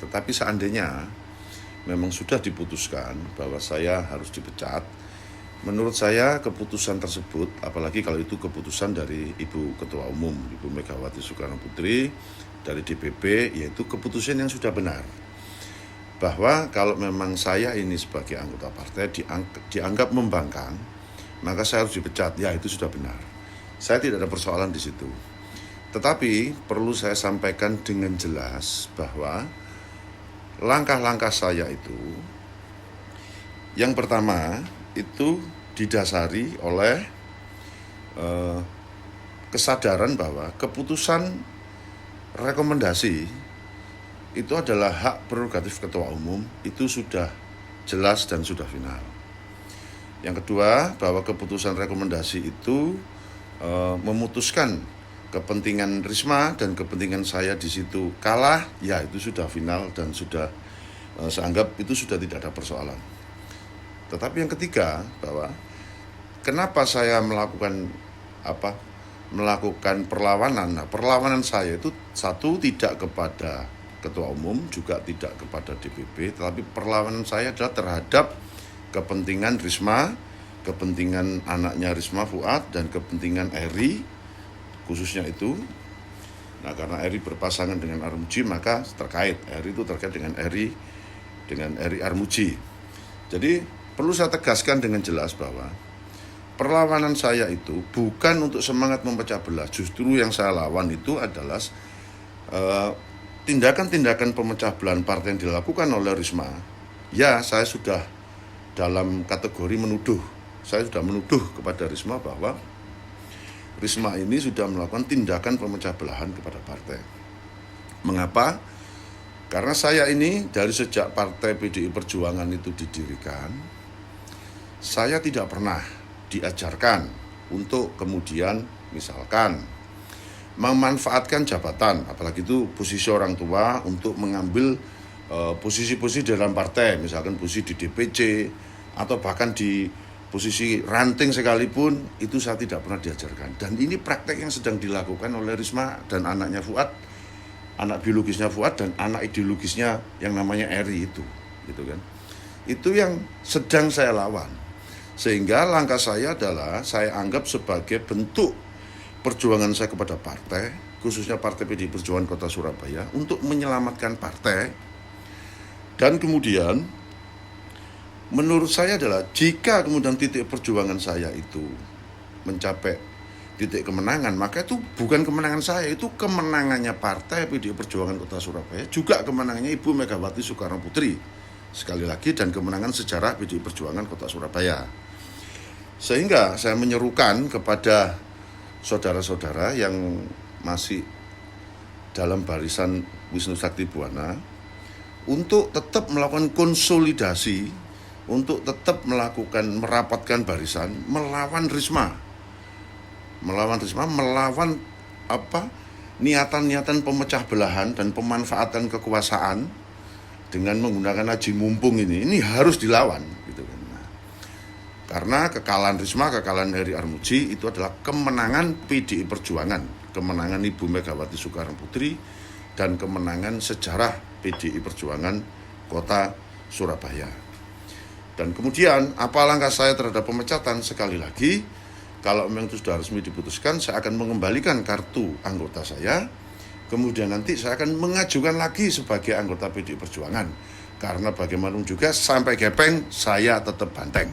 Tetapi seandainya memang sudah diputuskan bahwa saya harus dipecat, menurut saya keputusan tersebut, apalagi kalau itu keputusan dari Ibu Ketua Umum, Ibu Megawati Soekarno Putri, dari DPP, yaitu keputusan yang sudah benar. Bahwa kalau memang saya ini sebagai anggota partai dianggap membangkang, maka saya harus dipecat. Ya, itu sudah benar. Saya tidak ada persoalan di situ. Tetapi perlu saya sampaikan dengan jelas bahwa langkah-langkah saya itu, yang pertama itu didasari oleh kesadaran bahwa keputusan rekomendasi itu adalah hak prerogatif Ketua Umum, itu sudah jelas dan sudah final. Yang kedua, bahwa keputusan rekomendasi itu memutuskan kepentingan Risma dan kepentingan saya di situ kalah, ya itu sudah final dan sudah saya anggap itu sudah tidak ada persoalan. Tetapi yang ketiga, bahwa kenapa saya melakukan perlawanan. Nah, perlawanan saya itu satu, tidak kepada Ketua Umum, juga tidak kepada DPP, tetapi perlawanan saya adalah terhadap kepentingan Risma, kepentingan anaknya Risma Fuad, dan kepentingan Eri khususnya itu. Nah, karena Eri berpasangan dengan Armuji, maka Eri itu terkait dengan Eri Armuji. Jadi perlu saya tegaskan dengan jelas bahwa perlawanan saya itu bukan untuk semangat memecah belah. Justru yang saya lawan itu adalah tindakan-tindakan pemecah belahan partai yang dilakukan oleh Risma. Ya, saya sudah dalam kategori menuduh. Saya sudah menuduh kepada Risma bahwa Risma ini sudah melakukan tindakan pemecah belahan kepada partai. Mengapa? Karena saya ini dari sejak Partai PDI Perjuangan itu didirikan, saya tidak pernah diajarkan untuk kemudian misalkan memanfaatkan jabatan, apalagi itu posisi orang tua untuk mengambil posisi-posisi dalam partai, misalkan posisi di DPC atau bahkan di posisi ranting sekalipun, itu saya tidak pernah diajarkan. Dan ini praktek yang sedang dilakukan oleh Risma dan anaknya Fuad, anak biologisnya Fuad dan anak ideologisnya yang namanya Eri itu, gitu kan. Itu yang sedang saya lawan. Sehingga langkah saya adalah saya anggap sebagai bentuk perjuangan saya kepada partai, khususnya Partai PDI Perjuangan Kota Surabaya, untuk menyelamatkan partai. Dan kemudian menurut saya adalah jika kemudian titik perjuangan saya itu mencapai titik kemenangan, maka itu bukan kemenangan saya, itu kemenangannya Partai PDI Perjuangan Kota Surabaya, juga kemenangannya Ibu Megawati Soekarno Putri, sekali lagi, dan kemenangan sejarah PDI Perjuangan Kota Surabaya. Sehingga saya menyerukan kepada saudara-saudara yang masih dalam barisan Wisnu Sakti Buwana untuk tetap melakukan konsolidasi, untuk tetap merapatkan barisan, melawan Risma, melawan niatan-niatan pemecah belahan dan pemanfaatan kekuasaan dengan menggunakan aji mumpung ini harus dilawan, gitu kan. Nah, karena kekalahan Risma, kekalahan Eri Armuji itu adalah kemenangan PDI Perjuangan, kemenangan Ibu Megawati Soekarno Putri, dan kemenangan sejarah PDI Perjuangan Kota Surabaya. Dan kemudian apa langkah saya terhadap pemecatan? Sekali lagi, kalau memang itu sudah resmi diputuskan, saya akan mengembalikan kartu anggota saya. Kemudian nanti saya akan mengajukan lagi sebagai anggota PDI Perjuangan. Karena bagaimanapun juga sampai gepeng saya tetap banteng.